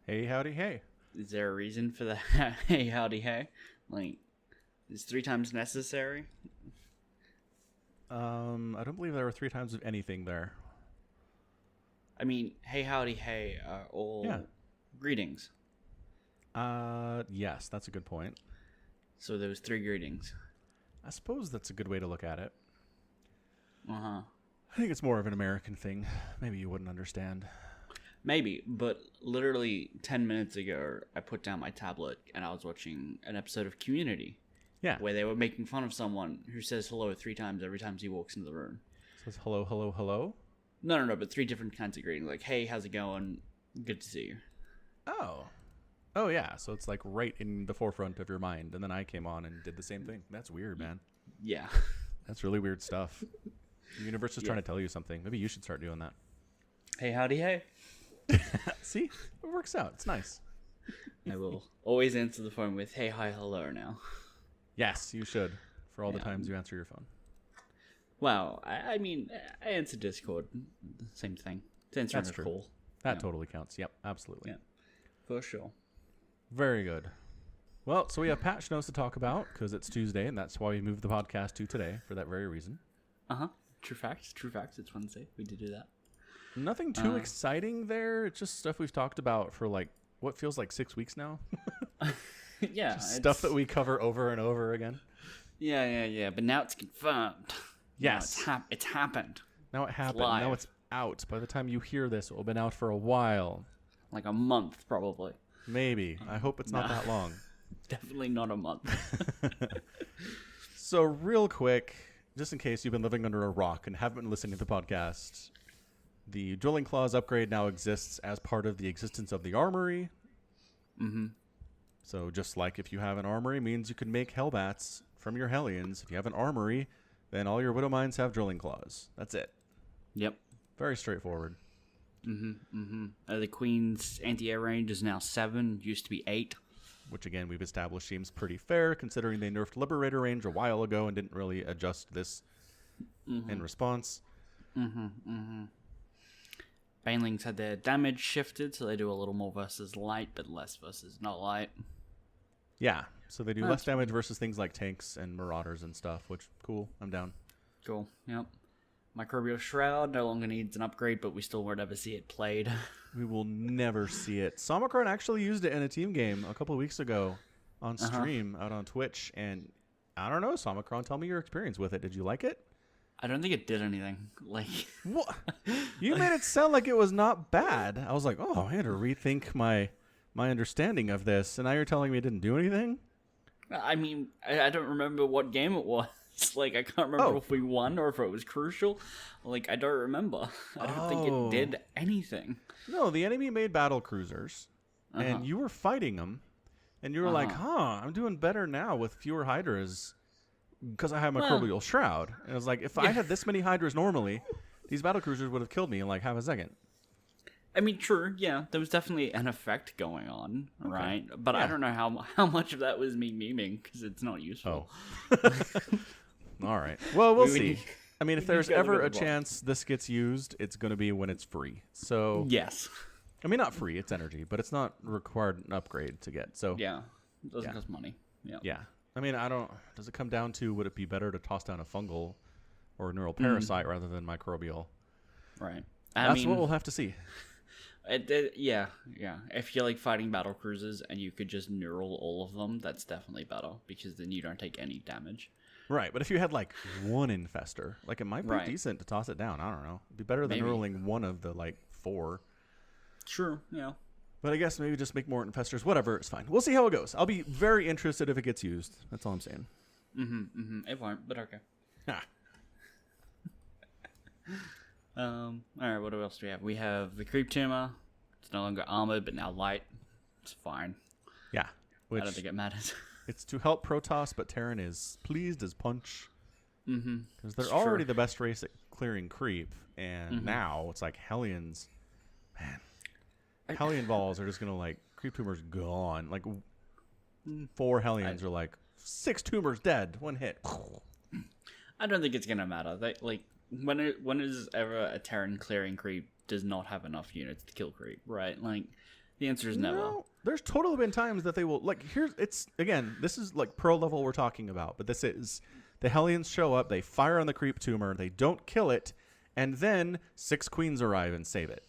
Hey, howdy, hey. Is there a reason for the hey, howdy, hey? Like, is 3 times necessary? I don't believe there were 3 times of anything there. I mean, hey, howdy, hey are all greetings. Yes, that's a good point. So there was 3 greetings. I suppose that's a good way to look at it. Uh-huh. I think it's more of an American thing. Maybe you wouldn't understand. Maybe, but literally 10 minutes ago, I put down my tablet and I was watching an episode of Community. Yeah. Where they were making fun of someone who says hello 3 times every time he walks into the room. Says hello, hello, hello? No, but 3 different kinds of greetings. Like, hey, how's it going? Good to see you. Oh, yeah. So it's like right in the forefront of your mind. And then I came on and did the same thing. That's weird, man. Yeah. That's really weird stuff. The universe is trying to tell you something. Maybe you should start doing that. Hey, howdy, hey. See? It works out. It's nice. I will always answer the phone with, hey, hi, hello now. Yes, you should. For all the times you answer your phone. Wow. I mean, I answer Discord. Same thing. It's answering a call. That totally counts. Yep, absolutely. Yeah, for sure. Very good. Well, so we have patch notes to talk about because it's Tuesday, and that's why we moved the podcast to today for that very reason. Uh-huh. True facts. It's Wednesday. We did do that. Nothing too exciting there. It's just stuff we've talked about for like what feels like 6 weeks now. Yeah. Stuff that we cover over and over again. Yeah. But now it's confirmed. Yes. It's happened. Now it happened. Now it's out. By the time you hear this, it will have been out for a while. Like a month, probably. Maybe. I hope it's not that long. Definitely not a month. So real quick, just in case you've been living under a rock and haven't been listening to the podcast, the Drilling Claws upgrade now exists as part of the existence of the armory. Mm-hmm. So just like if you have an armory, means you can make Hellbats from your Hellions. If you have an armory, then all your Widow Mines have Drilling Claws. That's it. Yep. Very straightforward. The Queen's anti-air range is now 7. Used to be 8. Which, again, we've established seems pretty fair, considering they nerfed Liberator range a while ago and didn't really adjust this in response. Banelings had their damage shifted, so they do a little more versus light, but less versus not light. Yeah, so they do less damage versus things like tanks and Marauders and stuff, which, cool, I'm down. Cool, yep. Microbial Shroud no longer needs an upgrade, but we still won't ever see it played. We will never see it. Somicron actually used it in a team game a couple of weeks ago on stream out on Twitch, and I don't know, Somicron, tell me your experience with it. Did you like it? I don't think it did anything. Like, what? You made it sound like it was not bad. I was like, oh, I had to rethink my understanding of this, and now you're telling me it didn't do anything? I mean, I don't remember what game it was. Like, I can't remember if we won or if it was crucial. Like, I don't remember. I don't think it did anything. No, the enemy made battle cruisers, and you were fighting them, and you were like, I'm doing better now with fewer Hydras because I have Microbial Shroud. And I was like, if I had this many Hydras normally, these battle cruisers would have killed me in like half a second. I mean, true, yeah. There was definitely an effect going on, right? But I don't know how much of that was me memeing because it's not useful. All right. Well, we'll see. I mean, if there's ever a chance this gets used, it's going to be when it's free. So yes. I mean, not free. It's energy, but it's not required an upgrade to get. So yeah, it doesn't cost money. Yeah. Yeah. I mean, does it come down to would it be better to toss down a fungal or a neural parasite rather than microbial? Right. That's what we'll have to see. Yeah. If you're like fighting battle cruisers and you could just neural all of them, that's definitely better because then you don't take any damage. Right, but if you had like one infester, like it might be decent to toss it down. I don't know. It'd be better than neuraling one of the like 4. True, yeah. But I guess maybe just make more infestors. Whatever, it's fine. We'll see how it goes. I'll be very interested if it gets used. That's all I'm saying. It won't, but okay. Ah. All right, what else do we have? We have the Creep Tumor. It's no longer armored, but now light. It's fine. Yeah. I don't think it matters. It's to help Protoss, but Terran is pleased as punch. Because they're already the best race at clearing creep, and now it's like Hellions. Man. Hellion balls are just going to like, creep tumors gone. Like 4 Hellions are like, 6 tumors dead, 1 hit. I don't think it's going to matter. Like, when is ever a Terran clearing creep does not have enough units to kill creep, right? Like, The answer is never. No, there's totally been times that they will, like, this is like pro level we're talking about, but this is, the Hellions show up, they fire on the creep tumor, they don't kill it, and then 6 queens arrive and save it.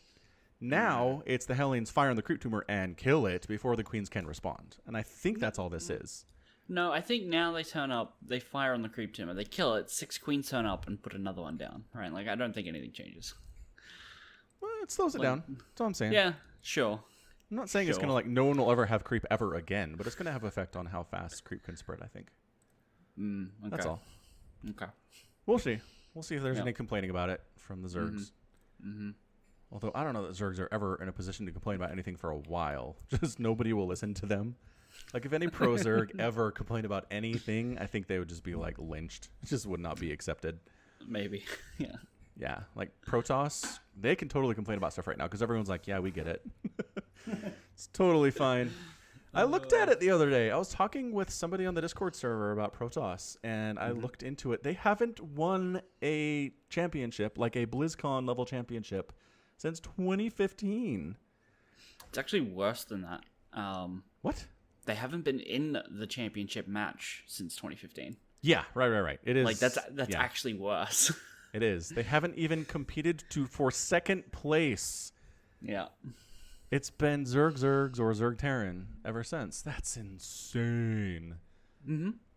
Now, it's the Hellions fire on the creep tumor and kill it before the queens can respond. And I think that's all this is. No, I think now they turn up, they fire on the creep tumor, they kill it, 6 queens turn up and put another one down, right? Like, I don't think anything changes. Well, it slows it down. That's all I'm saying. Yeah, sure. I'm not saying it's going to, like, no one will ever have creep ever again, but it's going to have effect on how fast creep can spread, I think. Okay. That's all. Okay. We'll see. We'll see if there's any complaining about it from the Zergs. Although I don't know that Zergs are ever in a position to complain about anything for a while. Just nobody will listen to them. Like, if any pro Zerg ever complained about anything, I think they would just be, like, lynched. It just would not be accepted. Maybe. Yeah. Yeah. Like, Protoss, they can totally complain about stuff right now because everyone's like, yeah, we get it. It's totally fine. I looked at it the other day. I was talking with somebody on the Discord server about Protoss, and I looked into it. They haven't won a championship, like a BlizzCon level championship, since 2015. It's actually worse than that. What? They haven't been in the championship match since 2015. Yeah, right. It is like that's actually worse. It is. They haven't even competed for second place. Yeah. It's been Zergs or Zerg Terran ever since. That's insane.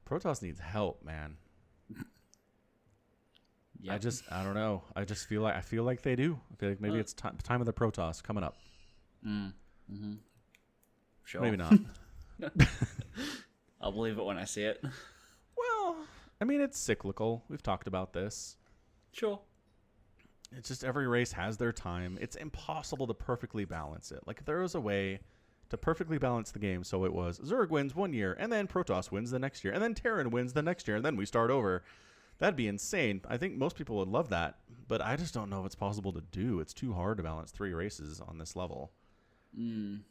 Protoss needs help, man. Yep. I don't know. I feel like they do. I feel like maybe it's time of the Protoss coming up. Sure. Maybe not. I'll believe it when I see it. Well, I mean, it's cyclical. We've talked about this. Sure. It's just every race has their time. It's impossible to perfectly balance it. Like, if there was a way to perfectly balance the game so it was Zerg wins 1 year, and then Protoss wins the next year, and then Terran wins the next year, and then we start over, that'd be insane. I think most people would love that, but I just don't know if it's possible to do. It's too hard to balance 3 races on this level. It's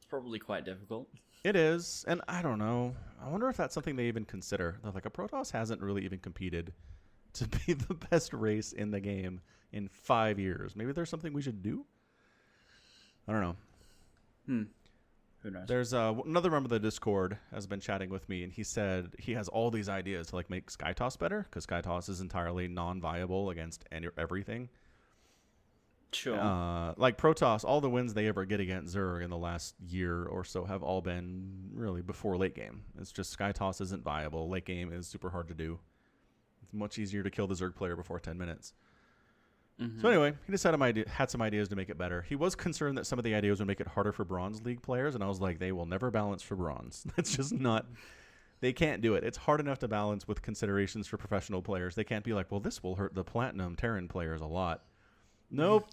probably quite difficult. It is, and I don't know. I wonder if that's something they even consider. They're like, a Protoss hasn't really even competed to be the best race in the game in 5 years. Maybe there's something we should do? I don't know. Who knows? There's another member of the Discord has been chatting with me, and he said he has all these ideas to, like, make SkyToss better, because SkyToss is entirely non-viable against everything. Sure. Like Protoss, all the wins they ever get against Zerg in the last year or so have all been really before late game. It's just SkyToss isn't viable. Late game is super hard to do. It's much easier to kill the Zerg player before 10 minutes. So anyway, he just had some ideas to make it better. He was concerned that some of the ideas would make it harder for Bronze League players, and I was like, they will never balance for Bronze. That's just not... They can't do it. It's hard enough to balance with considerations for professional players. They can't be like, well, this will hurt the Platinum Terran players a lot. Nope.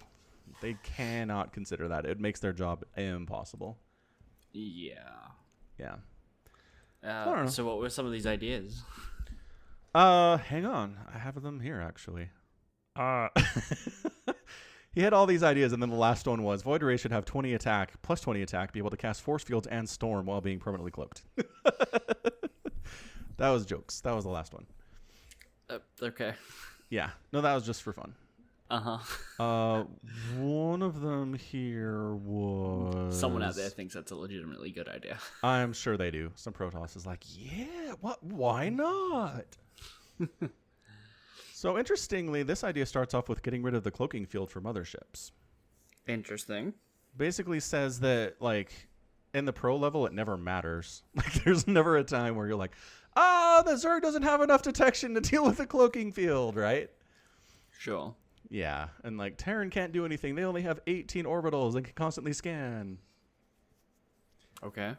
They cannot consider that. It makes their job impossible. Yeah. Yeah. So what were some of these ideas? Hang on. I have them here, actually. He had all these ideas, and then the last one was Void Ray should have 20 attack, plus 20 attack, be able to cast Force Fields and Storm while being permanently cloaked. That was jokes. That was the last one. Okay. Yeah. No, that was just for fun. One of them here was... Someone out there thinks that's a legitimately good idea. I'm sure they do. Some Protoss is like, yeah, what? Why not? So interestingly, this idea starts off with getting rid of the cloaking field for motherships. Interesting. Basically says that, like, in the pro level, it never matters. Like, there's never a time where you're like, the Zerg doesn't have enough detection to deal with the cloaking field, right? Sure. Yeah, and like Terran can't do anything. They only have 18 orbitals and can constantly scan. Okay.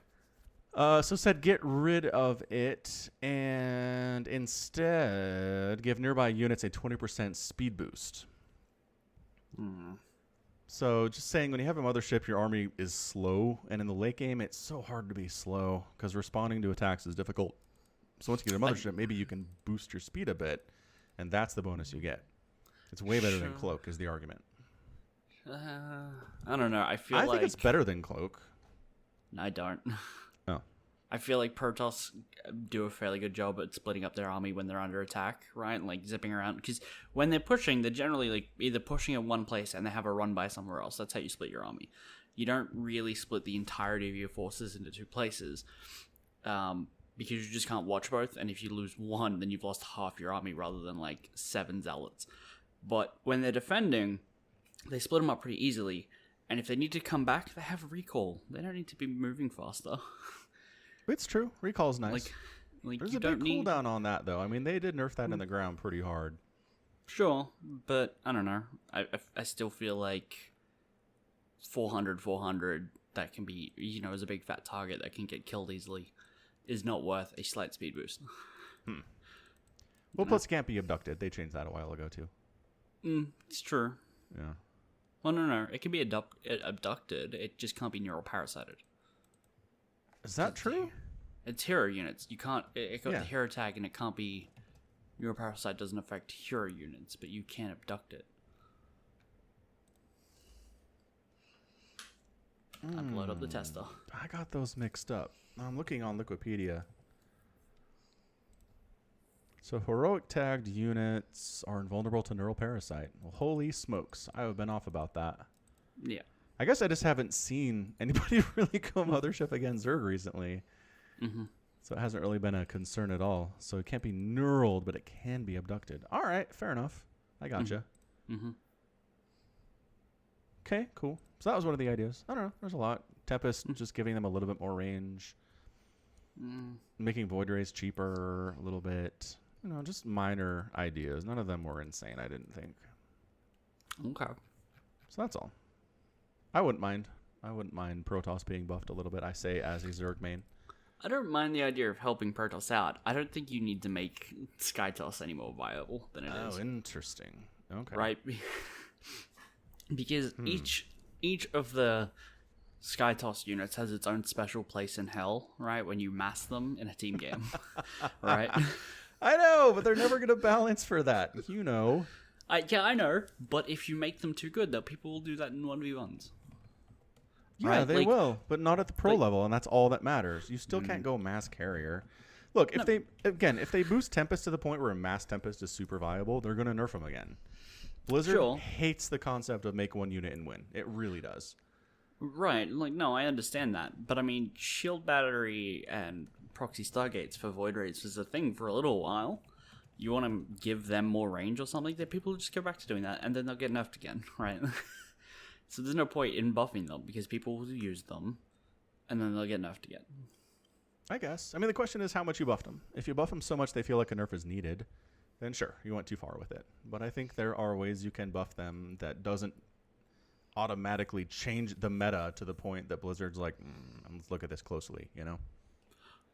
So said get rid of it and instead give nearby units a 20% speed boost. So just saying, when you have a mothership, your army is slow, and in the late game, it's so hard to be slow because responding to attacks is difficult. So once you get a mothership, maybe you can boost your speed a bit, and that's the bonus you get. It's way better than Cloak, is the argument. I don't know. I think it's better than Cloak. I don't. Oh. I feel like Protoss do a fairly good job at splitting up their army when they're under attack, right? And like zipping around. Because when they're pushing, they're generally like either pushing in one place and they have a run by somewhere else. That's how you split your army. you don't really split the entirety of your forces into two places, because you just can't watch both, and if you lose one, then you've lost half your army rather than like 7 zealots. But when they're defending, they split them up pretty easily, and if they need to come back, they have recall. They don't need to be moving faster. It's true. Recall's nice. Like There's you a big don't need cooldown on that, though. I mean, they did nerf that in the ground pretty hard. Sure, but I don't know. I still feel like 400 that can be, as a big fat target that can get killed easily is not worth a slight speed boost. Well, plus it can't be abducted. They changed that a while ago, too. It's true. Yeah. Well, no. It can be abducted. It just can't be neuroparasited. Is that true? It's hero units. You can't... It got Yeah. the hero tag, and it can't be... Neuroparasite doesn't affect hero units, but you can abduct it. I'd load up the tester. I got those mixed up. I'm looking on Wikipedia. So heroic tagged units are invulnerable to neural parasite. Well, holy smokes. I have been off about that. Yeah. I guess I just haven't seen anybody really go Mothership against Zerg recently. So it hasn't really been a concern at all. So it can't be neuraled, but it can be abducted. All right, fair enough. I gotcha. Okay, cool. So that was one of the ideas. I don't know. There's a lot. Tempest, just giving them a little bit more range. Making Void Rays cheaper a little bit. Just minor ideas. None of them were insane, I didn't think. Okay. So that's all. I wouldn't mind. I wouldn't mind Protoss being buffed a little bit, I say, as a Zerg main. I don't mind the idea of helping Protoss out. I don't think you need to make SkyToss any more viable than it is. Oh, interesting. Okay. Right? Because each of the SkyToss units has its own special place in hell, right? When you mass them in a team game, right? I know, but they're never going to balance for that. I know, but if you make them too good, though, people will do that in 1v1s. Yeah, right? they will, but not at the pro level, and that's all that matters. You still can't go mass carrier. Look, if they boost Tempest to the point where a mass Tempest is super viable, they're going to nerf them again. Blizzard hates the concept of make one unit and win. It really does. Right, no, I understand that. But I mean, Shield Battery and Proxy Stargates for Void Rays was a thing for a little while. You want to give them more range or something, then people will just go back to doing that, and then they'll get nerfed again, right? So there's no point in buffing them, because people will use them, and then they'll get nerfed again. I guess. I mean, the question is how much you buffed them. If you buff them so much they feel like a nerf is needed, then sure, you went too far with it. But I think there are ways you can buff them that doesn't automatically change the meta to the point that Blizzard's like, let's look at this closely,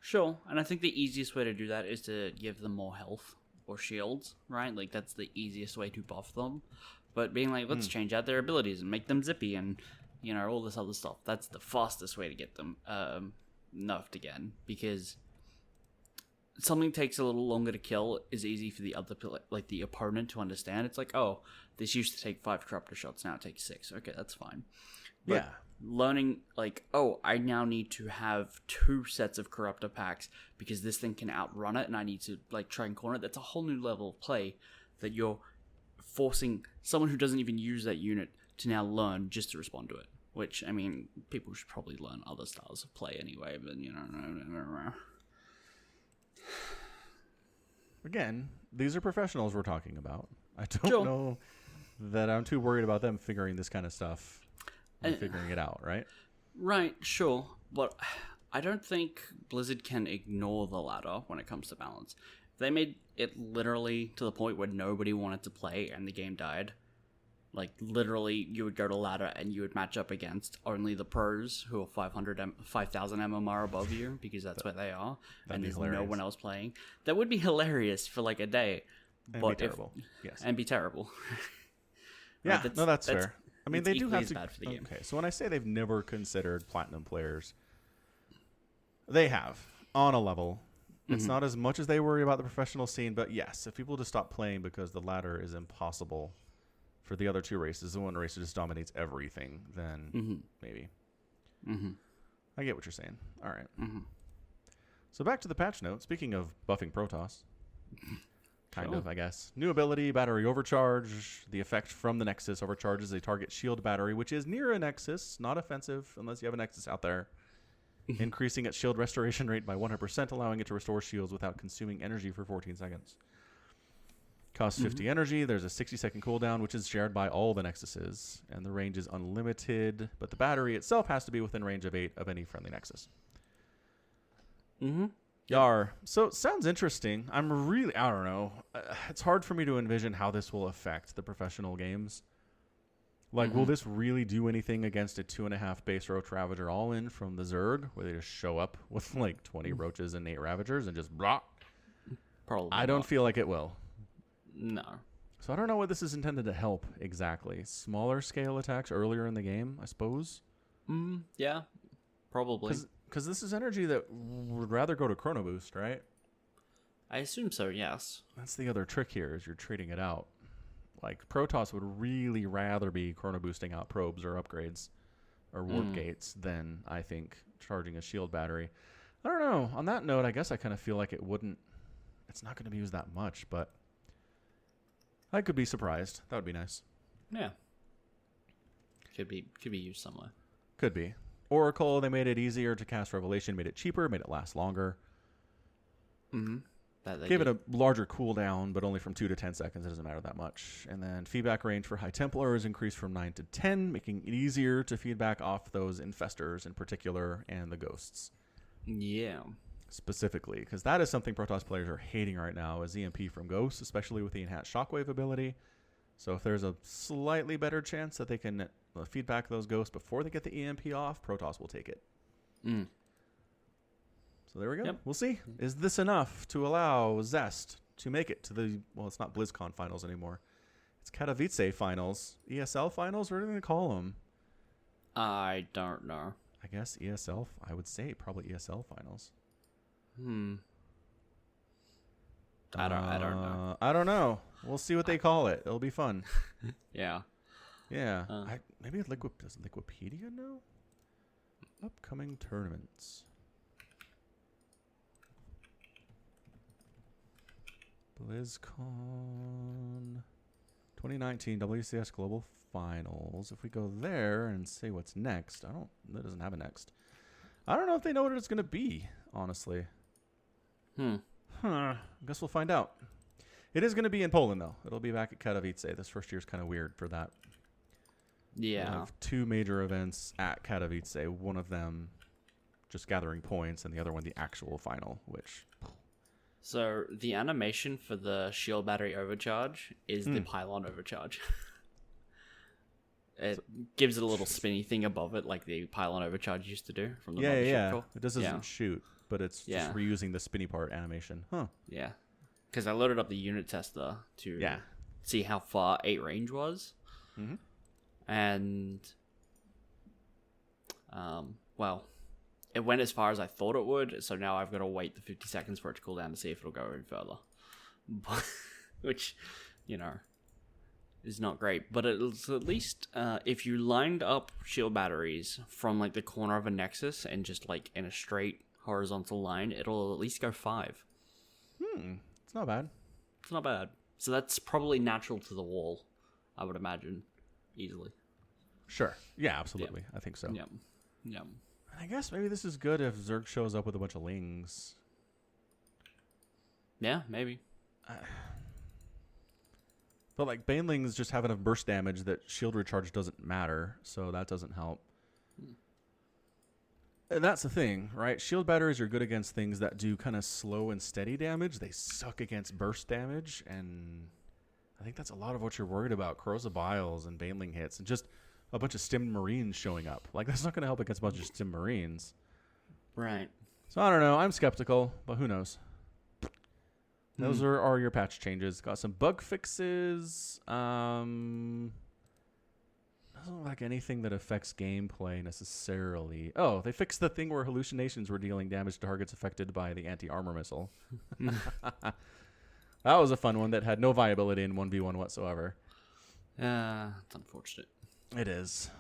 Sure, and I think the easiest way to do that is to give them more health or shields, right? Like, that's the easiest way to buff them. But being like, let's change out their abilities and make them zippy and, all this other stuff. That's the fastest way to get them nerfed again. Because something takes a little longer to kill is easy for the other, like the opponent to understand. It's like, oh, this used to take 5 Corruptor shots, now it takes 6. Okay, that's fine. But yeah. Learning, like, oh, I now need to have 2 sets of Corruptor packs because this thing can outrun it and I need to, like, try and corner it. That's a whole new level of play that you're forcing someone who doesn't even use that unit to now learn just to respond to it. Which, I mean, people should probably learn other styles of play anyway, but, Again, these are professionals we're talking about. I don't know that I'm too worried about them figuring this kind of stuff and figuring it out, right? Right, sure. But I don't think Blizzard can ignore the ladder when it comes to balance. They made it literally to the point where nobody wanted to play and the game died. Like, literally, you would go to ladder and you would match up against only the pros who are 5,000 MMR above you, because that's where they are, and there's no one else playing. That would be hilarious for, like, a day. And be terrible. Yes. And be terrible. Yeah, right, that's fair. I mean, they do have to... bad for the game. Okay, so when I say they've never considered platinum players, they have, on a level. It's not as much as they worry about the professional scene, but yes, if people just stop playing because the ladder is impossible for the other 2 races, the one race just dominates everything, then maybe. I get what you're saying. All right. So back to the patch note. Speaking of buffing Protoss, kind of, I guess. New ability, battery overcharge. The effect from the Nexus overcharges a target shield battery, which is near a Nexus, not offensive unless you have a Nexus out there. Increasing its shield restoration rate by 100%, allowing it to restore shields without consuming energy for 14 seconds. Costs 50 energy. There's a 60-second cooldown, which is shared by all the Nexuses, and the range is unlimited, but the battery itself has to be within range of 8 of any friendly Nexus. Yar. So it sounds interesting. I don't know. It's hard for me to envision how this will affect the professional games. Like, will this really do anything against a 2.5 base Roach Ravager all-in from the Zerg, where they just show up with like 20 Roaches and 8 Ravagers and just blah? Probably I don't feel like it will. No. So I don't know what this is intended to help exactly. Smaller scale attacks earlier in the game, I suppose? Yeah, probably. Because this is energy that would rather go to Chrono Boost, right? I assume so, yes. That's the other trick here, is you're trading it out. Like, Protoss would really rather be Chrono Boosting out probes or upgrades or warp gates than, I think, charging a shield battery. I don't know. On that note, I guess I kind of feel like it's not going to be used that much, but I could be surprised. That would be nice. Yeah. Could be used somewhere. Could be. Oracle, they made it easier to cast Revelation, made it cheaper, made it last longer. Gave it a larger cooldown, but only from 2 to 10 seconds. It doesn't matter that much. And then feedback range for High Templar is increased from 9 to 10, making it easier to feedback off those infestors in particular and the ghosts. Yeah. Specifically, because that is something Protoss players are hating right now, is EMP from ghosts, especially with the enhanced shockwave ability. So if there's a slightly better chance that they can feedback those ghosts before they get the EMP off, Protoss will take it. So there we go. Yep. We'll see. Is this enough to allow Zest to make it to the, well, it's not BlizzCon finals anymore. It's Katowice finals. ESL finals? What are they going to call them? I don't know. I guess ESL, I would say probably ESL finals. I don't know. I don't know. We'll see what they call it. It'll be fun. Yeah. Yeah. Maybe does Liquipedia know? Upcoming tournaments. BlizzCon 2019 WCS Global Finals. If we go there and say what's next, that doesn't have a next. I don't know if they know what it's going to be, honestly. I guess we'll find out. It is going to be in Poland, though. It'll be back at Katowice. This first year's kind of weird for that. Yeah. We'll have 2 major events at Katowice. One of them just gathering points, and the other one the actual final, which... So the animation for the shield battery overcharge is the pylon overcharge. It gives it a little spinny thing above it, like the pylon overcharge used to do from the mothership core. It doesn't shoot, but it's just reusing the spinny part animation. Yeah, because I loaded up the unit tester to see how far 8 range was, and well, it went as far as I thought it would, so now I've got to wait the 50 seconds for it to cool down to see if it'll go any further. Which, is not great. But it's at least, if you lined up shield batteries from, like, the corner of a Nexus and just, like, in a straight horizontal line, it'll at least go 5. It's not bad. It's not bad. So that's probably natural to the wall, I would imagine, easily. Sure. Yeah, absolutely. I think so. Yeah. I guess maybe this is good if Zerg shows up with a bunch of Lings. Yeah, maybe. But, like, Banelings just have enough burst damage that shield recharge doesn't matter, so that doesn't help. And that's the thing, right? Shield batteries are good against things that do kind of slow and steady damage. They suck against burst damage, and I think that's a lot of what you're worried about. Corrosive Biles and Baneling hits, and just a bunch of stimmed Marines showing up. Like, that's not going to help against a bunch of stimmed Marines. Right. So, I don't know. I'm skeptical, but who knows? Those are your patch changes. Got some bug fixes. Doesn't look like anything that affects gameplay necessarily. Oh, they fixed the thing where hallucinations were dealing damage to targets affected by the anti-armor missile. That was a fun one that had no viability in 1v1 whatsoever. It's unfortunate. It is.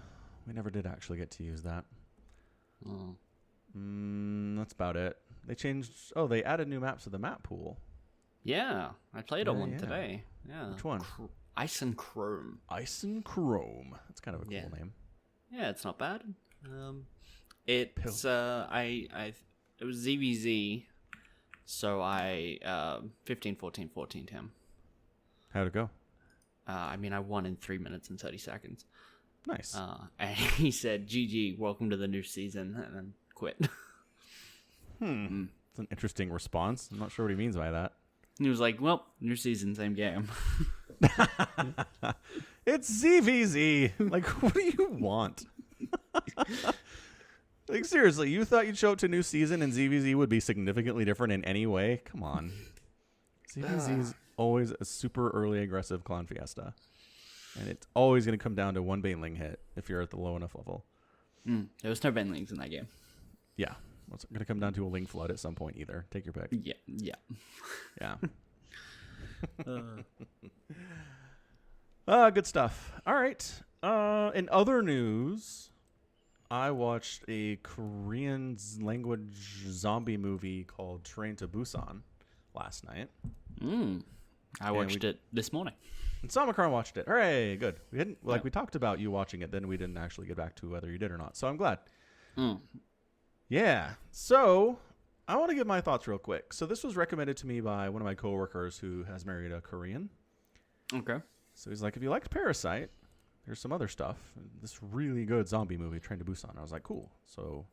We never did actually get to use that. That's about it. They changed... Oh, they added new maps to the map pool. Yeah, I played on one today. Yeah. Which one? Ice and Chrome. Ice and Chrome. That's kind of a cool name. Yeah, it's not bad. It's it was ZVZ, so I 15, 14, 14 him. How'd it go? I mean, I won in 3 minutes and 30 seconds. Nice. And he said, "GG, welcome to the new season," and then quit. It's an interesting response. I'm not sure what he means by that. He was like, "Well, new season, same game." It's ZVZ. Like, what do you want? Like, seriously, you thought you'd show up to a new season and ZVZ would be significantly different in any way? Come on. ZVZ is always a super early aggressive clown fiesta. And it's always going to come down to one Baneling hit if you're at the low enough level. There was no Banelings in that game. Yeah. Well, it's going to come down to a Ling Flood at some point either. Take your pick. Yeah. Good stuff. All right. In other news, I watched a Korean language zombie movie called Train to Busan last night. I watched it this morning. And Samakaran watched it. Hooray, good. We didn't we talked about you watching it, then we didn't actually get back to whether you did or not. So I'm glad. Yeah. So I want to give my thoughts real quick. So this was recommended to me by one of my coworkers who has married a Korean. Okay. So he's like, if you liked Parasite, there's some other stuff. This really good zombie movie, Train to Busan. I was like, cool. So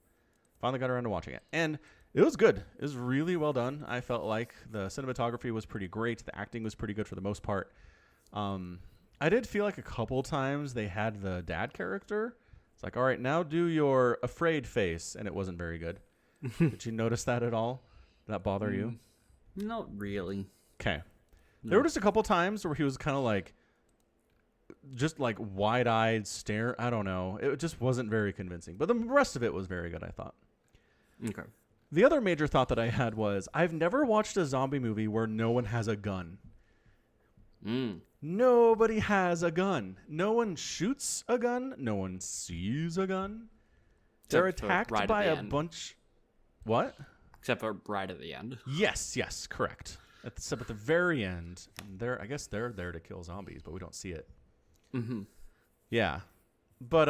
finally got around to watching it. And it was good. It was really well done. I felt like the cinematography was pretty great. The acting was pretty good for the most part. I did feel like a couple times they had the dad character. It's like, all right, now do your afraid face. And it wasn't very good. Did you notice that at all? Did that bother you? Not really. Okay. There were just a couple times where he was kind of like, just like wide-eyed stare. I don't know. It just wasn't very convincing. But the rest of it was very good, I thought. Okay. The other major thought that I had was I've never watched a zombie movie where no one has a gun. Nobody has a gun. No one shoots a gun. No one sees a gun. They're attacked by a bunch. What? Except for right at the end. Yes, correct. Except at the very end, I guess they're there to kill zombies, but we don't see it. Yeah, but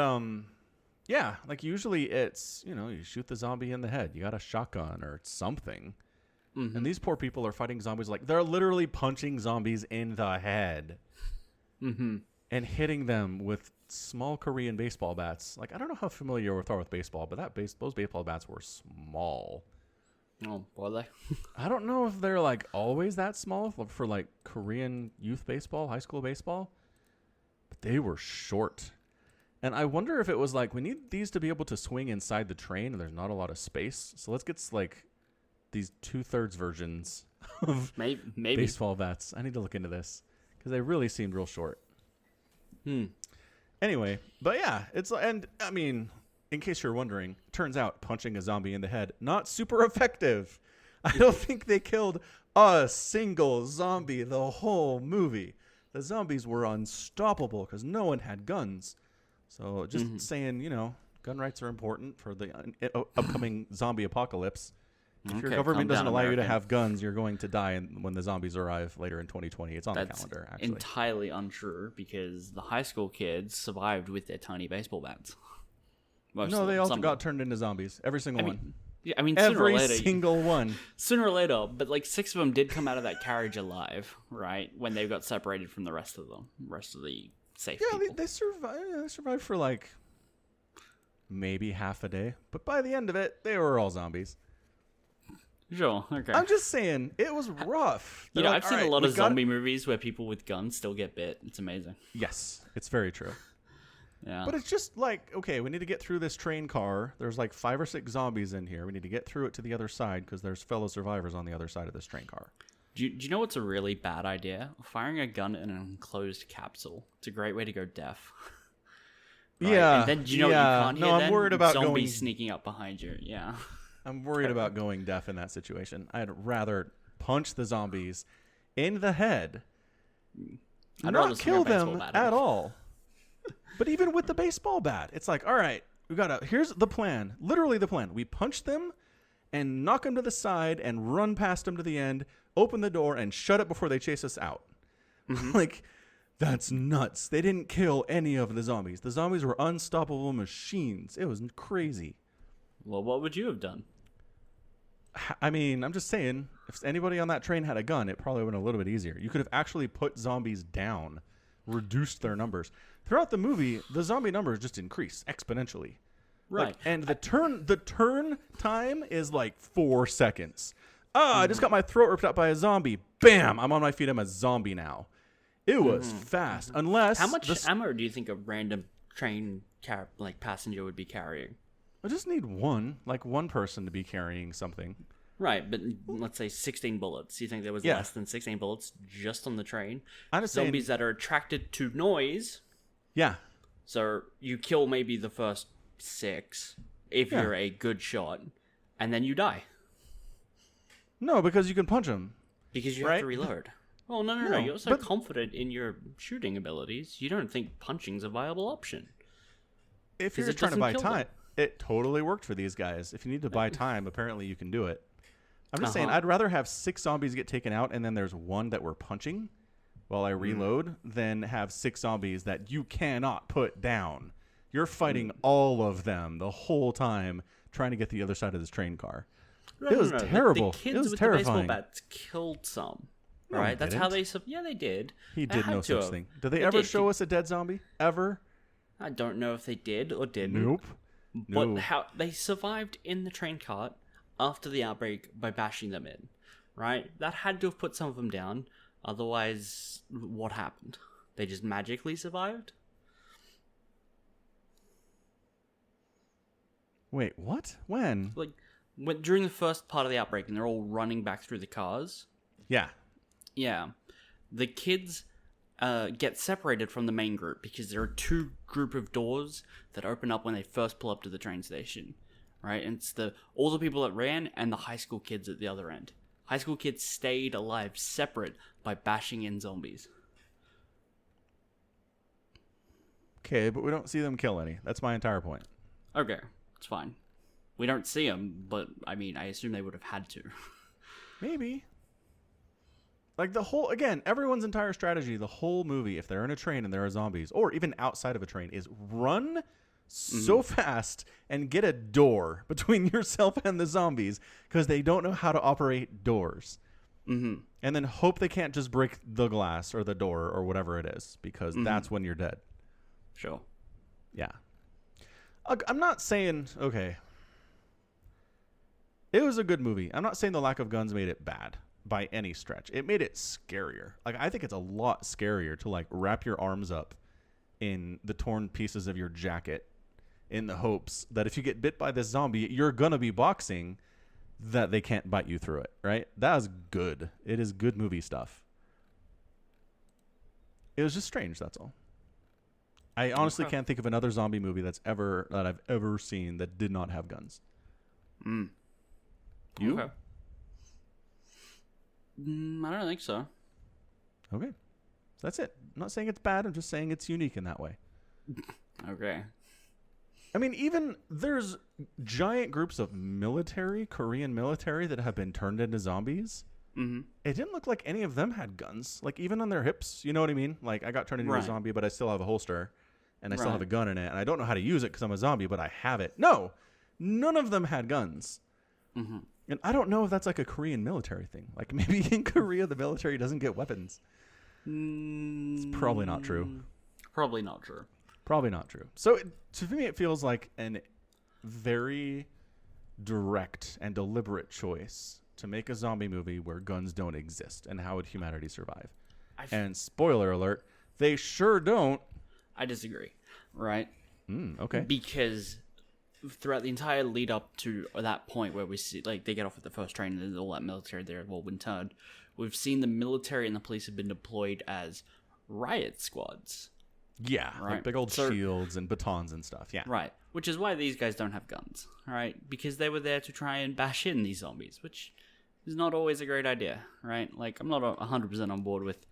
yeah, like usually it's you shoot the zombie in the head. You got a shotgun or something, and these poor people are fighting zombies like they're literally punching zombies in the head, and hitting them with small Korean baseball bats. Like I don't know how familiar you are with baseball, but those baseball bats were small. Oh, were they? I don't know if they're like always that small for like Korean youth baseball, high school baseball, but they were short. And I wonder if it was like, we need these to be able to swing inside the train and there's not a lot of space. So let's get like these 2/3 versions of maybe baseball bats. I need to look into this because they really seemed real short. Anyway, but yeah, and I mean, in case you're wondering, turns out punching a zombie in the head, not super effective. I don't think they killed a single zombie the whole movie. The zombies were unstoppable because no one had guns. So just saying, gun rights are important for the upcoming zombie apocalypse. If your government doesn't allow you to have guns, you're going to die when the zombies arrive later in 2020. It's on the calendar, actually. Entirely untrue because the high school kids survived with their tiny baseball bats. No, they all got turned into zombies. Every single one. Yeah, I mean, every single one. Sooner or later, but like 6 of them did come out of that carriage alive, right? When they got separated from the rest of the safe people. Yeah, they survived. They survived for like maybe half a day, but by the end of it, they were all zombies. Sure. Okay. I'm just saying it was rough. I've seen a lot of zombie movies where people with guns still get bit. It's amazing. Yes, it's very true. Yeah. But it's just like, okay, we need to get through this train car. There's like 5 or 6 zombies in here. We need to get through it to the other side because there's fellow survivors on the other side of this train car. Do you know what's a really bad idea? Firing a gun in an enclosed capsule. It's a great way to go deaf. Right? Yeah. And then what you can't hear? I'm worried about zombies sneaking up behind you. Yeah. I'm worried about going deaf in that situation. I'd rather punch the zombies in the head, not kill them at all. But even with the baseball bat, it's like, all right, here's the plan. Literally the plan. We punch them and knock them to the side and run past them to the end. open the door and shut it before they chase us out. Like, that's nuts. They didn't kill any of the zombies. The zombies were unstoppable machines. It was crazy. Well, what would you have done? I mean, I'm just saying, if anybody on that train had a gun, it probably would have been a little bit easier. You could have actually put zombies down, reduced their numbers. Throughout the movie, the zombie numbers just increase exponentially. Right. Like, and the turn time is like 4 seconds. I just got my throat ripped out by a zombie. Bam! I'm on my feet. I'm a zombie now. It was fast. Unless... How much ammo do you think a random train passenger would be carrying? I just need one person to be carrying something. Right, but let's say 16 bullets. You think there was less than 16 bullets just on the train? I'm just Zombies that are attracted to noise. Yeah. So you kill maybe the first 6 if you're a good shot, and then you die. No, because you can punch them. Because you have to reload. Oh, no. You're so confident in your shooting abilities, you don't think punching's a viable option. If you're just trying to buy time, it totally worked for these guys. If you need to buy time, apparently you can do it. I'm just saying, I'd rather have 6 zombies get taken out and then there's one that we're punching while I reload than have 6 zombies that you cannot put down. You're fighting all of them the whole time trying to get the other side of this train car. It was terrible. The kids it was with terrifying. the baseball bats killed some. No, right? they That's how they... Yeah, they did. He did no such thing. Did they ever show us a dead zombie? Ever? I don't know if they did or didn't. Nope. But how they survived in the train cart after the outbreak by bashing them in, right? That had to have put some of them down. Otherwise, what happened? They just magically survived? Wait, what? When? During the first part of the outbreak, and they're all running back through the cars. Yeah. Yeah. The kids get separated from the main group because there are 2 group of doors that open up when they first pull up to the train station, right? And it's all the people that ran and the high school kids at the other end. High school kids stayed alive separate by bashing in zombies. Okay, but we don't see them kill any. That's my entire point. Okay, it's fine. We don't see them, but I mean, I assume they would have had to. Maybe. Like everyone's entire strategy, the whole movie, if they're in a train and there are zombies, or even outside of a train, is run so fast and get a door between yourself and the zombies because they don't know how to operate doors. And then hope they can't just break the glass or the door or whatever it is because that's when you're dead. Sure. Yeah. I'm not saying, okay. It was a good movie. I'm not saying the lack of guns made it bad. By any stretch. It made it scarier. I think it's a lot scarier to wrap your arms up in the torn pieces of your jacket in the hopes that if you get bit by this zombie, you're gonna be boxing that they can't bite you through it, right? That was good. It is good movie stuff. It was just strange, that's all. I honestly can't think of another zombie movie that I've ever seen that did not have guns. You? Okay. I don't think so. Okay. That's it. I'm not saying it's bad. I'm just saying it's unique in that way. Okay. I mean, even there's giant groups of Korean military that have been turned into zombies. It didn't look like any of them had guns. Even on their hips, you know what I mean? I got turned into a zombie, but I still have a holster. And I still have a gun in it. And I don't know how to use it because I'm a zombie, but I have it. No! None of them had guns. And I don't know if that's a Korean military thing. Maybe in Korea the military doesn't get weapons. It's probably not true. Probably not true. Probably not true. So to me it feels like an very direct and deliberate choice to make a zombie movie where guns don't exist. And how would humanity survive? And spoiler alert, they sure don't. I disagree. Right? Okay. Because throughout the entire lead up to that point where we see, they get off at the first train and there's all that military there have all been turned, we've seen the military and the police have been deployed as riot squads. Yeah, right? Big old shields and batons and stuff, yeah. Right, which is why these guys don't have guns, right? Because they were there to try and bash in these zombies, which is not always a great idea, right? I'm not 100% on board with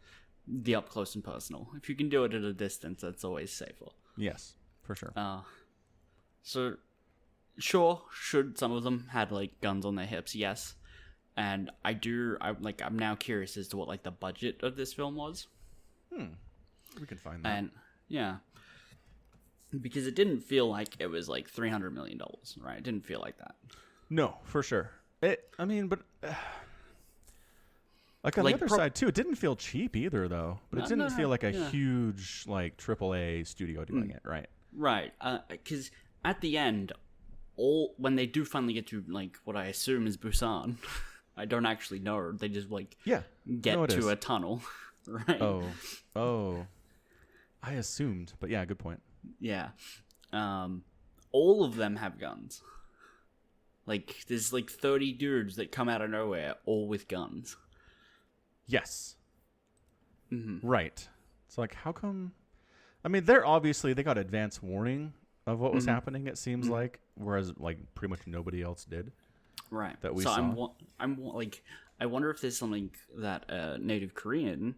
the up close and personal. If you can do it at a distance, that's always safer. Yes, for sure. So... Sure, should some of them had guns on their hips? Yes. And I'm now curious as to what like the budget of this film was. We can find that. And yeah, because it didn't feel like it was like $300 million, right? It didn't feel like that. No, for sure. Like on the other side too, it didn't feel cheap either, though. But it didn't feel like a huge like AAA studio doing it, right? Right, because at the end, when they do finally get to like what I assume is Busan, I don't actually know. They just like get to a tunnel, right? Oh, I assumed, but yeah, good point. Yeah, all of them have guns. Like there's like 30 dudes that come out of nowhere, all with guns. Yes. Right. So like, how come? I mean, they got advance warning of what was happening. It seems like, whereas like pretty much nobody else did. Right. That we saw. I wonder if there's something that a native Korean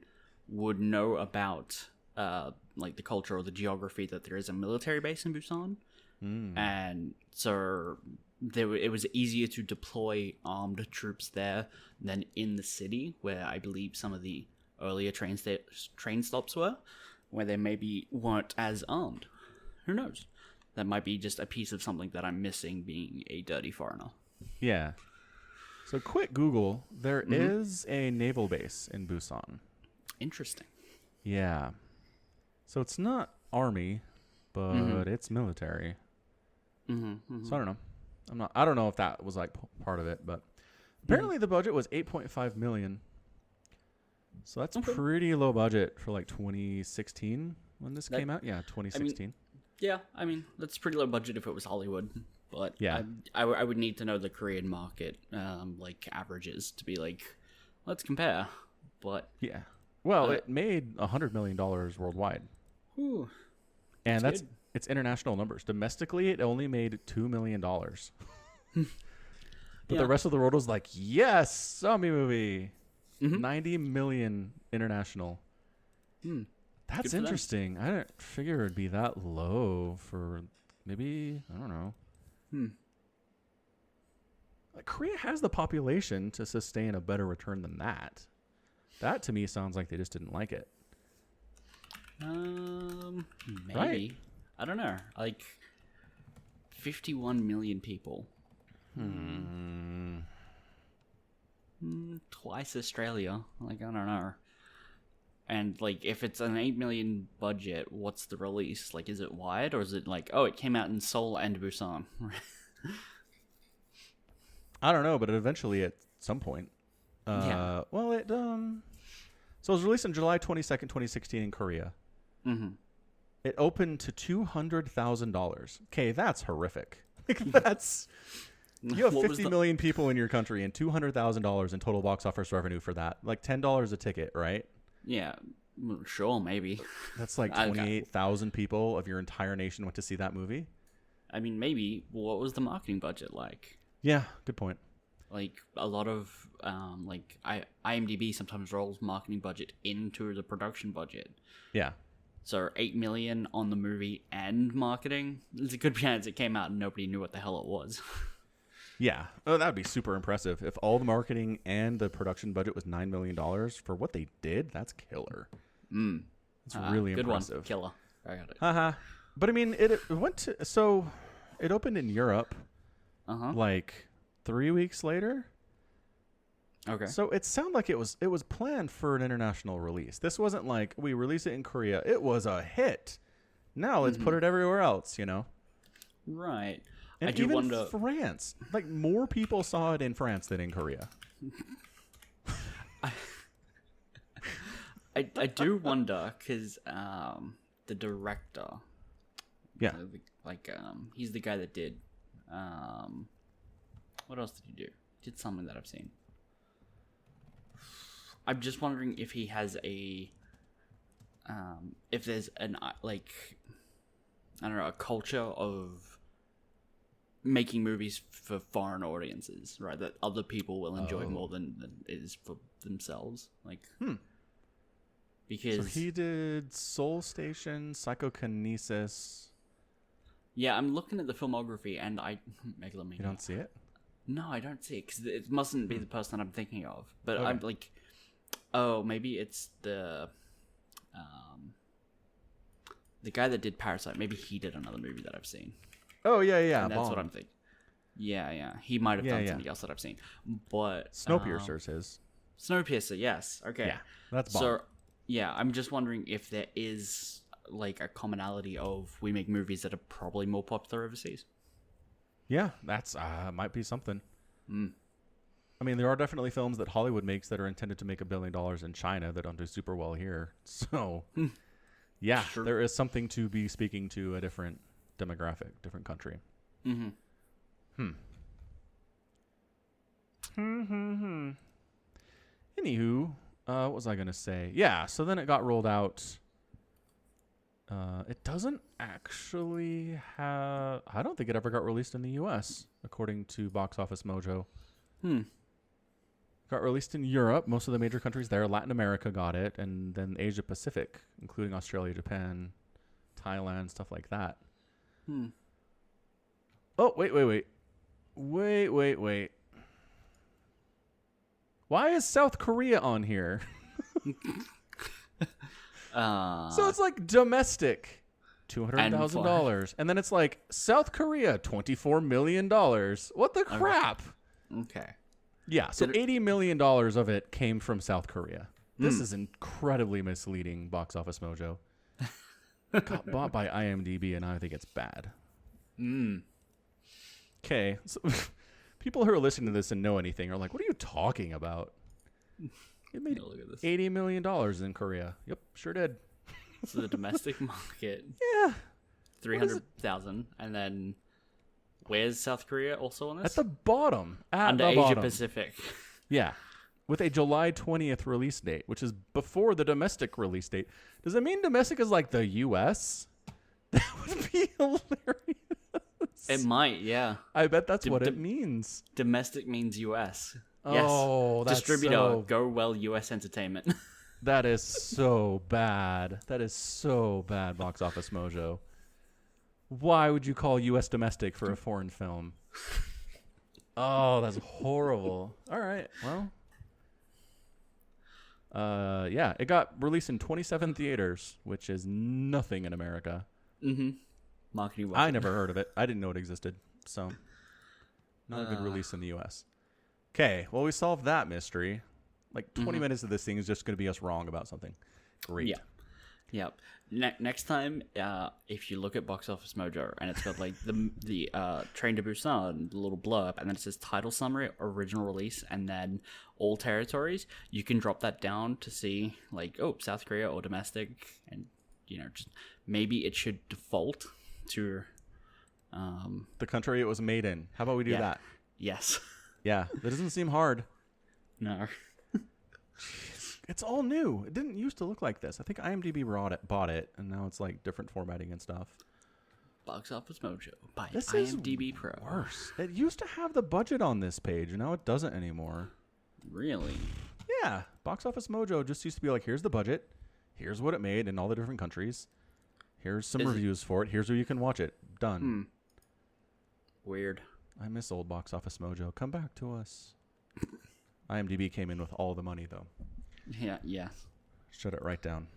would know about, like the culture or the geography, that there is a military base in Busan, and so it was easier to deploy armed troops there than in the city, where I believe some of the earlier train stops were, where they maybe weren't as armed. Who knows? That might be just a piece of something that I'm missing, being a dirty foreigner. Yeah. So quick Google, there is a naval base in Busan. Interesting. Yeah. So it's not army, but it's military. So I don't know. I don't know if that was like part of it, but apparently the budget was $8.5 million. So that's pretty low budget for like 2016 when this came out. Yeah, 2016. I mean that's pretty low budget if it was Hollywood, but yeah, I would need to know the Korean market like averages to be like, let's compare. But yeah, well, it made $100 million worldwide. Whew, and it's international numbers. Domestically, it only made $2 million. But the rest of the world was like, yes, zombie movie. 90 million international. That's interesting. I didn't figure it'd be that low for maybe, I don't know. Like Korea has the population to sustain a better return than that. That to me sounds like they just didn't like it. Maybe. Right. I don't know. Like 51 million people. Twice Australia. Like, I don't know. And like, if it's an 8 million budget, what's the release? Like, is it wide, or is it like, it came out in Seoul and Busan? I don't know, but eventually at some point. Well, it so it was released on July 22nd, 2016 in Korea. It opened to $200,000. Okay, that's horrific. Like, that's you have 50 million people in your country and $200,000 in total box office revenue for that. Like $10 a ticket, right? Yeah, sure, maybe. That's like 28,000 people of your entire nation went to see that movie. I mean, maybe. What was the marketing budget like? Yeah, good point. Like a lot of IMDb sometimes rolls marketing budget into the production budget. Yeah. So 8 million on the movie and marketing. There's a good chance it came out and nobody knew what the hell it was. Yeah. Oh, that would be super impressive. If all the marketing and the production budget was $9 million for what they did, that's killer. It's really good impressive. One. Killer. I got it. But I mean, it went to, so it opened in Europe like 3 weeks later. Okay. So it sounded like it was planned for an international release. This wasn't like we release it in Korea. It was a hit. Now let's put it everywhere else, you know? Right. And I do even wonder. France. Like more people saw it in France than in Korea. I do wonder because the director. Yeah. He's the guy that did. What else did he do? Did something that I've seen. I'm just wondering if he has a, if there's an like, I don't know, a culture of making movies for foreign audiences, right? That other people will enjoy more than it is for themselves. Like, because so he did Soul Station, Psychokinesis. Yeah, I'm looking at the filmography, and Megalomania. You don't see it? No, I don't see it because it mustn't be the person I'm thinking of. But Okay. I'm like, oh, maybe it's the guy that did Parasite. Maybe he did another movie that I've seen. Oh yeah. And that's what I'm thinking. Yeah. He might have done something else that I've seen. But Snowpiercer's his. Snowpiercer, yes. Okay. Yeah, that's Bond. So, yeah, I'm just wondering if there is like a commonality of we make movies that are probably more popular overseas. Yeah, that's might be something. Mm. I mean, there are definitely films that Hollywood makes that are intended to make $1 billion in China that don't do super well here. So, yeah, Sure. there is something to be speaking to a different demographic, different country. Anywho, what was I going to say? Yeah, so then it got rolled out. It doesn't actually have... I don't think it ever got released in the U.S., according to Box Office Mojo. Got released in Europe, most of the major countries there. Latin America got it, and then Asia Pacific, including Australia, Japan, Thailand, stuff like that. Oh, wait. Why is South Korea on here? So it's like domestic, $200,000, and then it's like South Korea, $24 million. What the crap? Okay. Yeah, so $80 million of it came from South Korea. This is incredibly misleading, Box Office Mojo. Got bought by IMDb, and I think it's bad. Okay, so people who are listening to this and know anything are like, what are you talking about? It made $80 million in Korea. Yep, sure did. So the domestic market, Yeah. 300,000, and then where's South Korea also on this? At the bottom. Under Asia Pacific. Yeah. With a July 20th release date, which is before the domestic release date. Does it mean domestic is like the U.S.? That would be hilarious. It might, yeah. I bet that's what it means. Domestic means U.S. Oh, yes. That's Distributor, so... Go Well U.S. Entertainment. That is so bad. That is so bad, Box Office Mojo. Why would you call U.S. domestic for a foreign film? Oh, that's horrible. All right, well. Yeah, it got released in 27 theaters, which is nothing in America. Marketing. I never heard of it. I didn't know it existed, so not a good release in the U.S. Okay, well, we solved that mystery. Like 20 minutes of this thing is just going to be us wrong about something. Great. Yeah. Next time, if you look at Box Office Mojo and it's got like the Train to Busan, the little blurb, and then it says title summary, original release, and then all territories, you can drop that down to see like, oh, South Korea or domestic, and just maybe it should default to the country it was made in. How about we do that? Yes. Yeah, that doesn't seem hard. No. It's all new. It didn't used to look like this. I think IMDb bought it, and now it's like different formatting and stuff. Box Office Mojo by This IMDb is Pro. Worse. It used to have the budget on this page, and now it doesn't anymore. Really? Yeah. Box Office Mojo just used to be like, here's the budget. Here's what it made in all the different countries. Here's some reviews for it. Here's where you can watch it. Done. Weird. I miss old Box Office Mojo. Come back to us. IMDb came in with all the money, though. Yeah. Shut it right down.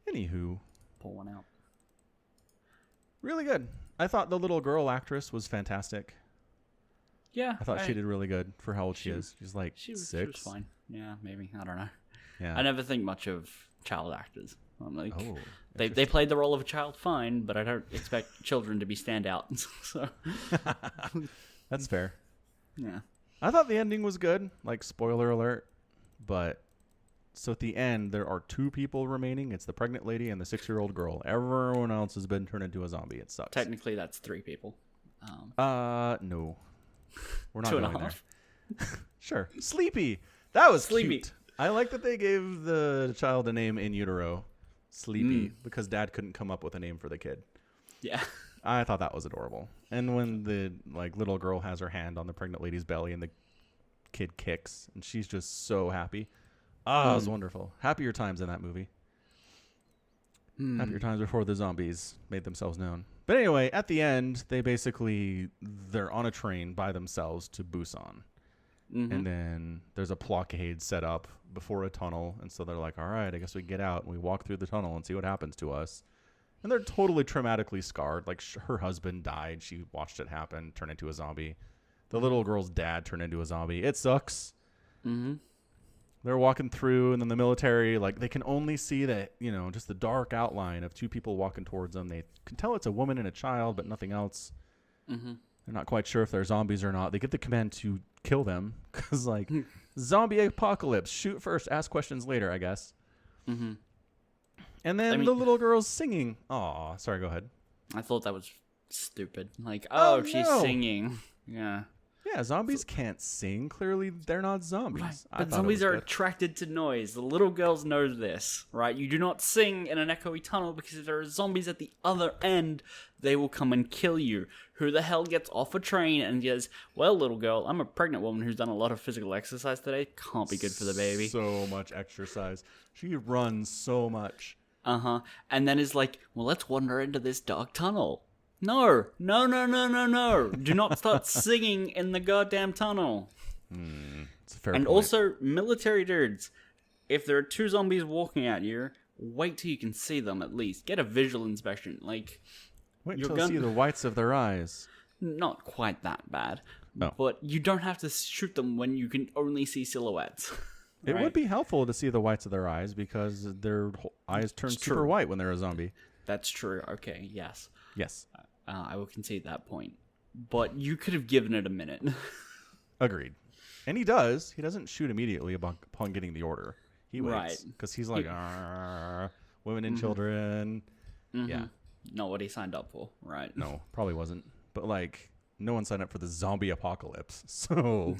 Anywho. Pull one out. Really good. I thought the little girl actress was fantastic. Yeah. I thought she did really good for how old she is. She's like 6. She was fine. Yeah, maybe. I don't know. Yeah. I never think much of child actors. I'm like, oh, they played the role of a child fine, but I don't expect children to be standout. So that's fair. Yeah. I thought the ending was good. Like, spoiler alert. But so at the end, there are 2 people remaining. It's the pregnant lady and the 6-year-old girl. Everyone else has been turned into a zombie. It sucks. Technically, that's 3 people. No. We're not 2 going and a half. there. Sure. Sleepy. That was Sleepy. cute. I like that they gave the child a name in utero. Sleepy. Because dad couldn't come up with a name for the kid. Yeah. I thought that was adorable. And when the little girl has her hand on the pregnant lady's belly and the kid kicks and she's just so happy. It was wonderful. Happier times in that movie. Happier times before the zombies made themselves known. But anyway, at the end, they're on a train by themselves to Busan. And then there's a blockade set up before a tunnel. And so they're like, all right, I guess we get out and we walk through the tunnel and see what happens to us. And they're totally traumatically scarred. Like her husband died. She watched it happen, turn into a zombie. The little girl's dad turned into a zombie. It sucks. They're walking through, and then the military, like, they can only see that, just the dark outline of two people walking towards them. They can tell it's a woman and a child, but nothing else. They're not quite sure if they're zombies or not. They get the command to kill them because, like, zombie apocalypse. Shoot first, ask questions later, I guess. And then the little girl's singing. Aw, sorry, go ahead. I thought that was stupid. Like, she's no. singing. Yeah. Yeah, zombies can't sing. Clearly, they're not zombies. Right. But zombies are attracted to noise. The little girls know this, right? You do not sing in an echoey tunnel because if there are zombies at the other end, they will come and kill you. Who the hell gets off a train and says, well, little girl, I'm a pregnant woman who's done a lot of physical exercise today. Can't be good for the baby. So much exercise. She runs so much. And then is like, well, let's wander into this dark tunnel. No. Do not start singing in the goddamn tunnel. It's a fair and point. Also, military dudes, if there are two zombies walking at you, wait till you can see them at least. Get a visual inspection. Like, wait till you see the whites of their eyes. Not quite that bad. Oh. But you don't have to shoot them when you can only see silhouettes. It would be helpful to see the whites of their eyes because their eyes turn super white when they're a zombie. That's true. Okay, yes. Yes. I will concede that point. But you could have given it a minute. Agreed. And he does. He doesn't shoot immediately upon getting the order. He waits. Because he's like, women and children. Yeah. Not what he signed up for, right? No, probably wasn't. But, like, no one signed up for the zombie apocalypse. So,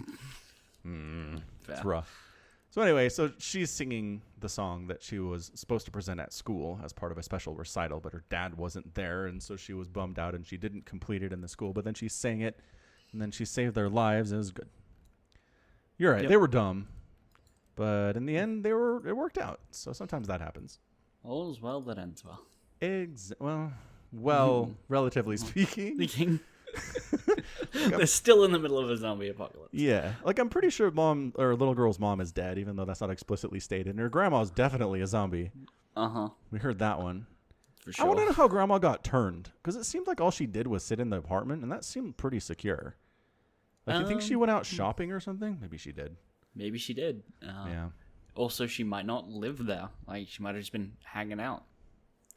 it's rough. So anyway, she's singing the song that she was supposed to present at school as part of a special recital, but her dad wasn't there, and so she was bummed out, and she didn't complete it in the school. But then she sang it, and then she saved their lives. And it was good. You're right; they were dumb, but in the end, it worked out. So sometimes that happens. All's well that ends well. Well, relatively speaking. They're still in the middle of a zombie apocalypse. Yeah. Like, I'm pretty sure little girl's mom is dead, even though that's not explicitly stated. And her grandma's definitely a zombie. We heard that one. For sure. I want to know how grandma got turned. Because it seemed like all she did was sit in the apartment, and that seemed pretty secure. Like, you think she went out shopping or something? Maybe she did. Maybe she did. Yeah. Also, she might not live there. Like, she might have just been hanging out,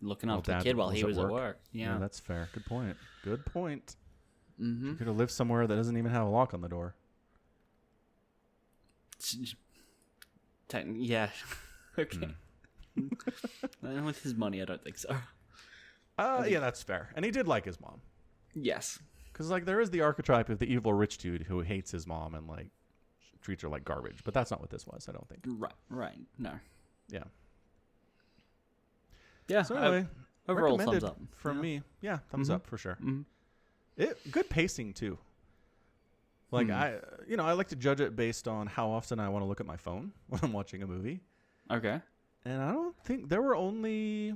looking after the kid while he was at work. Yeah, that's fair. Good point. She could have lived somewhere that doesn't even have a lock on the door. Yeah. Okay. With his money, I don't think so. Yeah, that's fair. And he did like his mom. Yes. Because, like, there is the archetype of the evil rich dude who hates his mom and, like, treats her like garbage. But that's not what this was, I don't think. Right. No. Yeah. Yeah. So anyway, overall, thumbs up. From me. Yeah, thumbs up for sure. Good pacing too. Like I like to judge it based on how often I want to look at my phone when I'm watching a movie. Okay. And I don't think there were only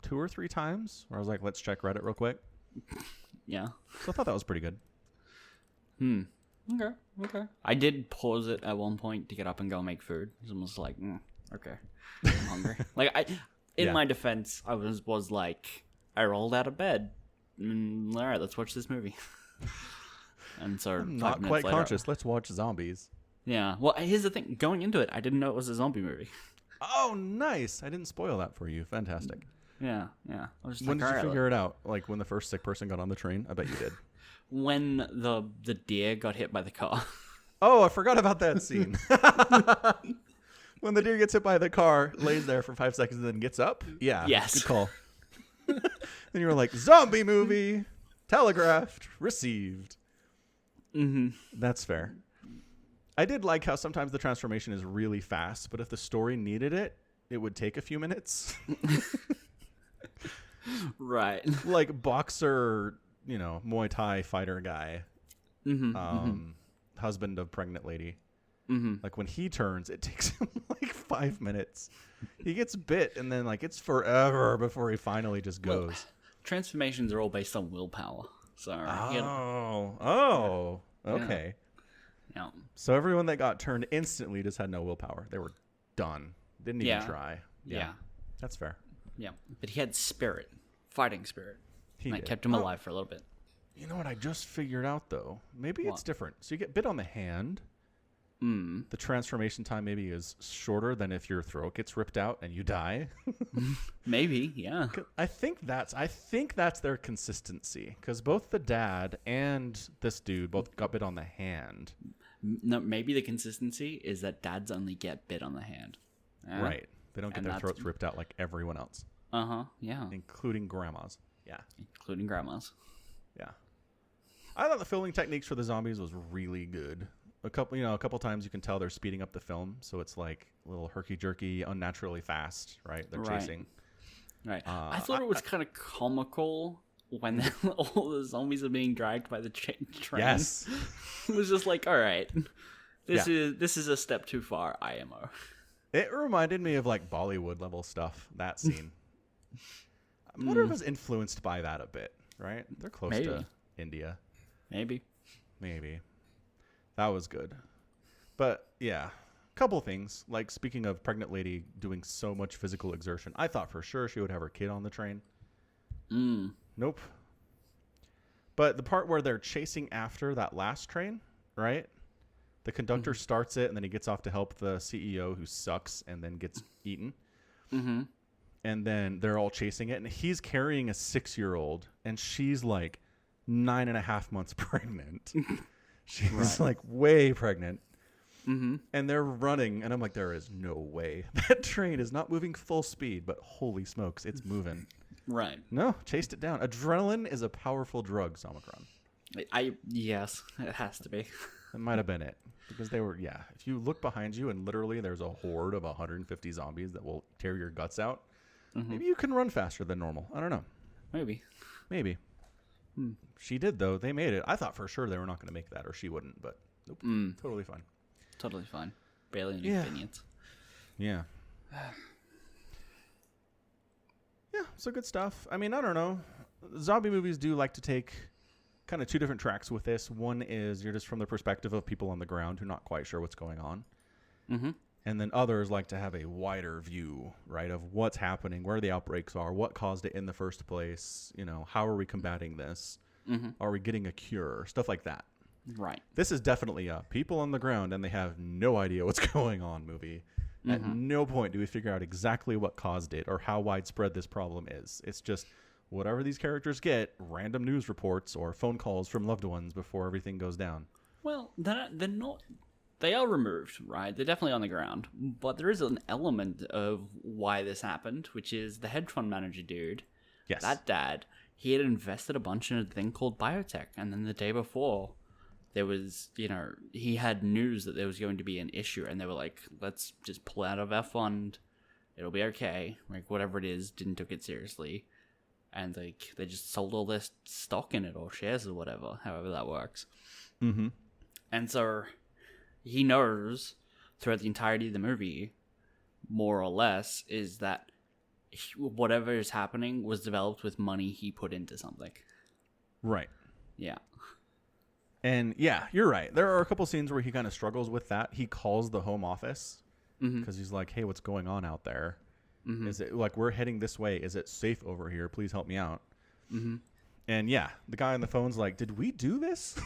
2 or 3 times where I was like, let's check Reddit real quick. Yeah. So I thought that was pretty good. Okay. I did pause it at one point to get up and go make food. It was almost like, okay, I'm hungry. Like in my defense, I was like, I rolled out of bed. All right, let's watch this movie. And so I'm not quite conscious. Let's watch zombies. Yeah. Well, here's the thing. Going into it, I didn't know it was a zombie movie. Oh, nice. I didn't spoil that for you. Fantastic. Yeah. I was just when did you figure it out? Like when the first sick person got on the train? I bet you did. When the deer got hit by the car. Oh, I forgot about that scene. When the deer gets hit by the car, lays there for 5 seconds, and then gets up? Yeah. Yes. Good call. Then you were like, zombie movie, telegraphed, received. That's fair. I did like how sometimes the transformation is really fast, but if the story needed it, it would take a few minutes. Right. Like boxer, Muay Thai fighter guy, husband of pregnant lady. Like when he turns, it takes him like 5 minutes. He gets bit, and then like it's forever before he finally just goes. Well, transformations are all based on willpower. So okay. Yeah. So everyone that got turned instantly just had no willpower. They were done. Didn't even try. Yeah. That's fair. Yeah. But he had spirit, fighting spirit. That kept him alive for a little bit. You know what I just figured out, though? Maybe it's different. So you get bit on the hand. The transformation time maybe is shorter than if your throat gets ripped out and you die. Maybe, yeah. I think that's their consistency, because both the dad and this dude both got bit on the hand. No, maybe the consistency is that dads only get bit on the hand. Right. They don't get their throats ripped out like everyone else. Yeah. Including grandmas. Yeah. Including grandmas. Yeah. I thought the filming techniques for the zombies was really good. A couple times you can tell they're speeding up the film, so it's like a little herky-jerky, unnaturally fast, right? They're chasing. Right. I thought it was kind of comical when all the zombies are being dragged by the train. Yes. It was just like, all right, this is a step too far, IMO. It reminded me of like Bollywood level stuff, that scene. I wonder if it was influenced by that a bit, right? They're close to India. Maybe. That was good. But yeah, a couple things. Like speaking of pregnant lady doing so much physical exertion, I thought for sure she would have her kid on the train. Nope. But the part where they're chasing after that last train, right? The conductor starts it, and then he gets off to help the CEO who sucks and then gets eaten. And then they're all chasing it, and he's carrying a 6-year-old, and she's like 9.5 months pregnant. She's like way pregnant. And they're running, and I'm like, there is no way. That train is not moving full speed, but holy smokes, it's moving. Right. No, chased it down. Adrenaline is a powerful drug, Somicron. Yes, it has to be. It might have been it. Because they were, if you look behind you and literally there's a horde of 150 zombies that will tear your guts out, maybe you can run faster than normal. I don't know. Maybe. She did, though. They made it. I thought for sure they were not going to make that, or she wouldn't, but nope. Totally fine. Totally fine. Barely any opinions. Yeah. Yeah, so good stuff. I mean, I don't know. Zombie movies do like to take kind of two different tracks with this. One is you're just from the perspective of people on the ground who are not quite sure what's going on. And then others like to have a wider view, right, of what's happening, where the outbreaks are, what caused it in the first place, how are we combating this? Are we getting a cure? Stuff like that. Right. This is definitely a people on the ground and they have no idea what's going on movie. At no point do we figure out exactly what caused it or how widespread this problem is. It's just whatever these characters get, random news reports or phone calls from loved ones before everything goes down. Well, they're not... They are removed, right? They're definitely on the ground. But there is an element of why this happened, which is the hedge fund manager dude. Yes. That dad, he had invested a bunch in a thing called biotech. And then the day before, there was, he had news that there was going to be an issue. And they were like, let's just pull out of our fund. It'll be okay. Like, whatever it is, didn't take it seriously. And like they just sold all their stock in it or shares or whatever, however that works. And so... he knows throughout the entirety of the movie, more or less, is that whatever is happening was developed with money he put into something. Right. Yeah. And yeah, you're right. There are a couple scenes where he kind of struggles with that. He calls the home office because he's like, hey, what's going on out there? Is it like, we're heading this way? Is it safe over here? Please help me out. And yeah, the guy on the phone's like, did we do this?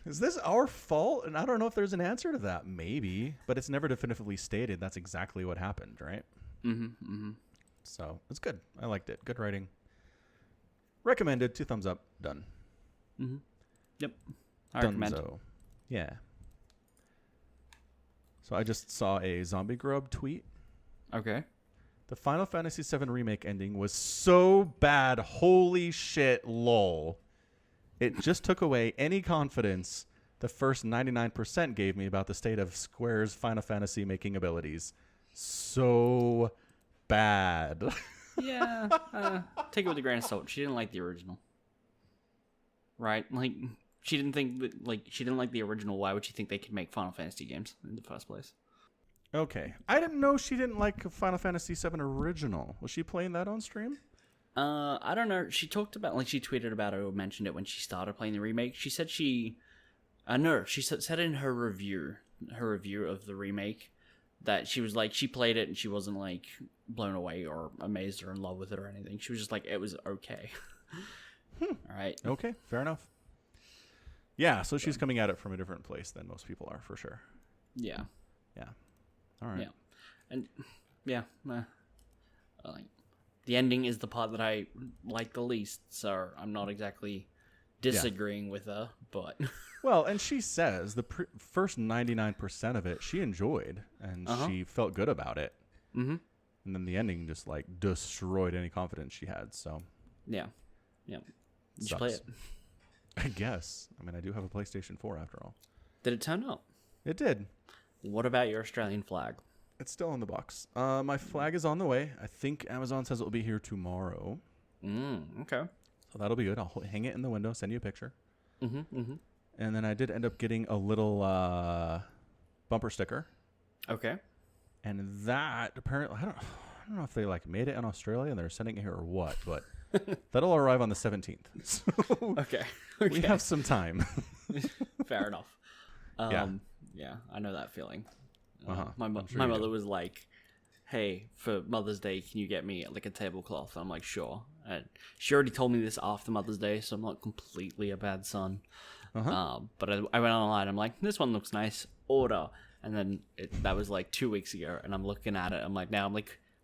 Is this our fault? And I don't know if there's an answer to that. Maybe, but it's never definitively stated that's exactly what happened, right? So it's good. I liked it. Good writing. Recommended. 2 thumbs up. Done. Yep. I recommend. Dunzo. Yeah. So I just saw a Zombie Grub tweet. Okay. The Final Fantasy VII Remake ending was so bad. Holy shit, lol. It just took away any confidence the first 99% gave me about the state of Square's Final Fantasy making abilities. So bad. Yeah. Take it with a grain of salt. She didn't like the original. Right? Like, she didn't think that, like, she didn't like the original. Why would she think they could make Final Fantasy games in the first place? Okay. I didn't know she didn't like Final Fantasy VII Original. Was she playing that on stream? I don't know. She talked about, like, she tweeted about it or mentioned it when she started playing the remake. She said she said in her review of the remake that she was like, she played it and she wasn't like blown away or amazed or in love with it or anything. She was just like, it was okay. All right. Okay, fair enough. Yeah, so she's coming at it from a different place than most people are, for sure. Yeah. Yeah. All right. Yeah. And yeah, like, the ending is the part that I like the least, so I'm not exactly disagreeing with her, but... Well, and she says the first 99% of it she enjoyed, and she felt good about it. Mm-hmm. And then the ending just, like, destroyed any confidence she had, so... Yeah. Yeah. Did you play it? I guess. I mean, I do have a PlayStation 4, after all. Did it turn up? It did. What about your Australian flag? It's still in the box. My flag is on the way. I think Amazon says it will be here tomorrow. Okay. So that'll be good. I'll hang it in the window, send you a picture. Mm-hmm. And then I did end up getting a little bumper sticker. Okay. And that apparently, I don't know if they like made it in Australia and they're sending it here or what, but that'll arrive on the 17th. So okay. We have some time. Fair enough. Yeah, I know that feeling. My mother was like, hey, for Mother's Day, can you get me like a tablecloth? I'm like, sure. And she already told me this after Mother's Day, so I'm not completely a bad son. But I went online. I'm like, this one looks nice. Order. And then that was like 2 weeks ago, and I'm looking at it. I'm like,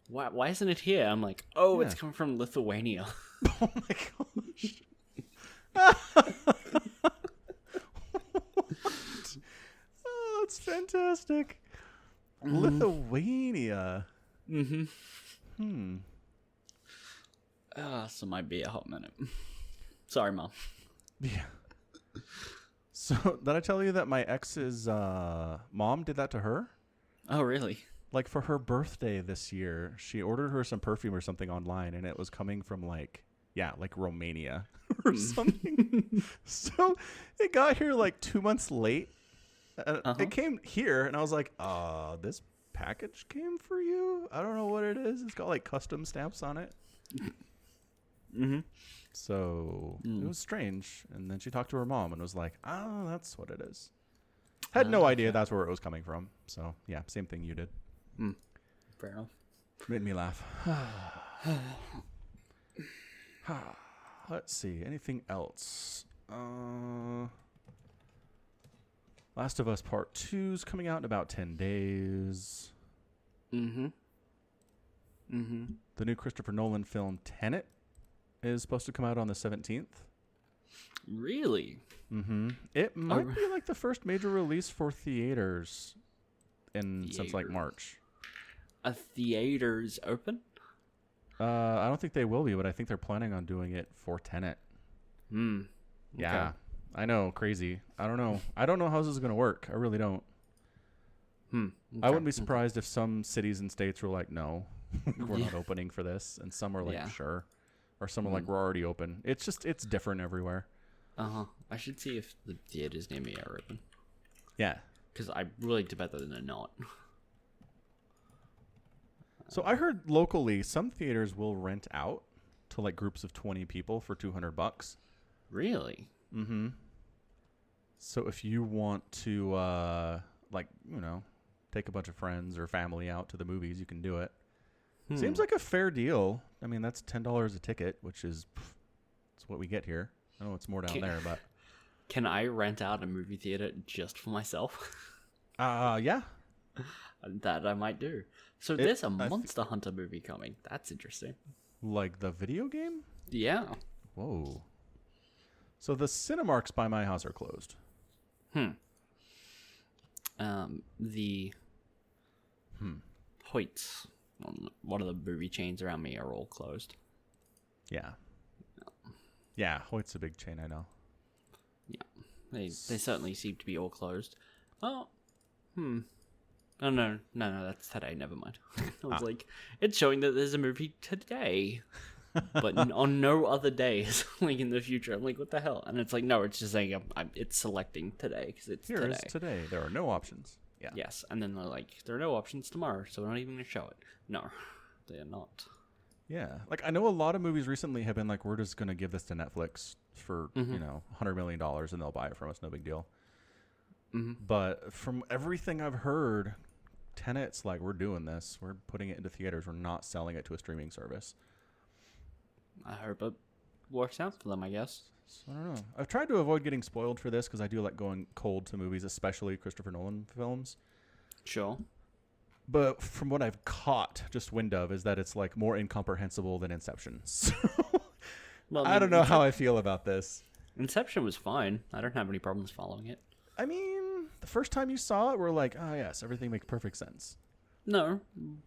why isn't it here? I'm like, it's coming from Lithuania. Oh my gosh. Oh, that's fantastic. Lithuania. So might be a hot minute. Sorry, Mom. Yeah. So, did I tell you that my ex's mom did that to her? Oh, really? Like, for her birthday this year, she ordered her some perfume or something online, and it was coming from, like Romania or something. So, it got here, like, 2 months late. It came here, and I was like, this package came for you? I don't know what it is. It's got, like, custom stamps on it. So it was strange. And then she talked to her mom and was like, oh, that's what it is. Had no idea that's where it was coming from. So, yeah, same thing you did. Fair enough. Made me laugh. Let's see. Anything else? Last of Us Part 2 is coming out in about 10 days. The new Christopher Nolan film, Tenet, is supposed to come out on the 17th. Really? It might be like the first major release for theaters since like March. A theater's open? I don't think they will be, but I think they're planning on doing it for Tenet. Yeah. Okay. I know, crazy. I don't know how this is going to work. I really don't. Okay. I wouldn't be surprised if some cities and states were like, no, we're not opening for this. And some are like, sure. Or some are like, we're already open. It's different everywhere. I should see if the theaters near me are open. Yeah. Because I really to bet that they're not. So I heard locally some theaters will rent out to like groups of 20 people for $200. Really? So if you want to take a bunch of friends or family out to the movies, you can do it. Seems like a fair deal. I mean, that's $10 a ticket, which is it's what we get here. I know it's more down there, but can I rent out a movie theater just for myself? Yeah. That I might do. So there's a Monster Hunter movie coming. That's interesting. Like the video game? Yeah. Whoa. So the Cinemarks by my house are closed. The Hoyts, one of the movie chains around me, are all closed. Yeah. Yeah, Hoyt's a big chain, I know. Yeah. They certainly seem to be all closed. Oh. Oh, no, that's today. Never mind. I was like, it's showing that there's a movie today. but on no other days, like in the future. I'm like, what the hell? And it's like, no, it's just saying it's selecting today because it's Here today. is today. There are no options. Yeah. Yes, and then they're like, there are no options tomorrow, so we're not even going to show it. No, they are not. Yeah. Like, I know a lot of movies recently have been like, we're just going to give this to Netflix for, $100 million and they'll buy it from us. No big deal. Mm-hmm. But from everything I've heard, Tenet's like, we're doing this. We're putting it into theaters. We're not selling it to a streaming service. I hope it works out for them, I guess. So, I don't know. I've tried to avoid getting spoiled for this because I do like going cold to movies, especially Christopher Nolan films. Sure. But from what I've caught, just wind of, is that it's like more incomprehensible than Inception. So well, I don't know how I feel about this. Inception was fine. I don't have any problems following it. I mean, the first time you saw it, we're like, oh yes, everything makes perfect sense. No,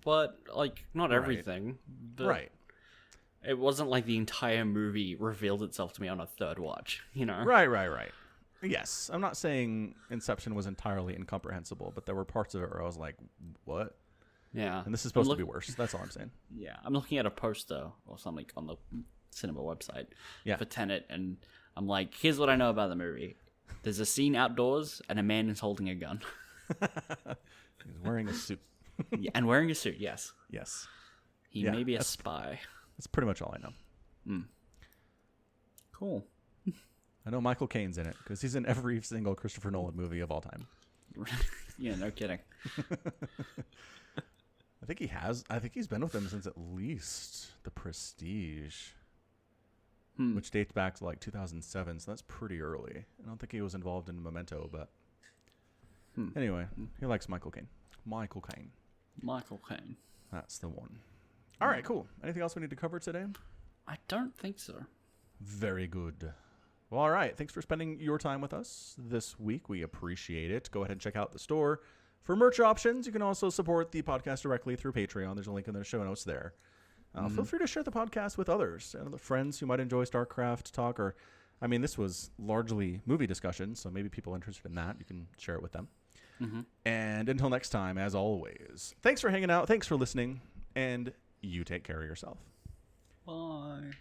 but like not everything. But right. It wasn't like the entire movie revealed itself to me on a third watch, you know? Right. Yes. I'm not saying Inception was entirely incomprehensible, but there were parts of it where I was like, what? Yeah. And this is supposed to be worse. That's all I'm saying. Yeah. I'm looking at a poster or something on the cinema website for Tenet, and I'm like, here's what I know about the movie. There's a scene outdoors, and a man is holding a gun. He's wearing a suit. Yeah, and wearing a suit, yes. Yes. He may be a spy. That's pretty much all I know. Cool. I know Michael Caine's in it because he's in every single Christopher Nolan movie of all time. Yeah, no kidding. I think he's been with them since at least The Prestige, which dates back to like 2007, so that's pretty early. I don't think he was involved in Memento, but anyway, he likes Michael Caine. Michael Caine. That's the one. All right, cool. Anything else we need to cover today? I don't think so. Very good. Well, all right. Thanks for spending your time with us this week. We appreciate it. Go ahead and check out the store for merch options. You can also support the podcast directly through Patreon. There's a link in the show notes there. Feel free to share the podcast with others, the friends who might enjoy StarCraft talk. Or, I mean, this was largely movie discussion, so maybe people interested in that, you can share it with them. And until next time, as always, thanks for hanging out. Thanks for listening. And you take care of yourself. Bye.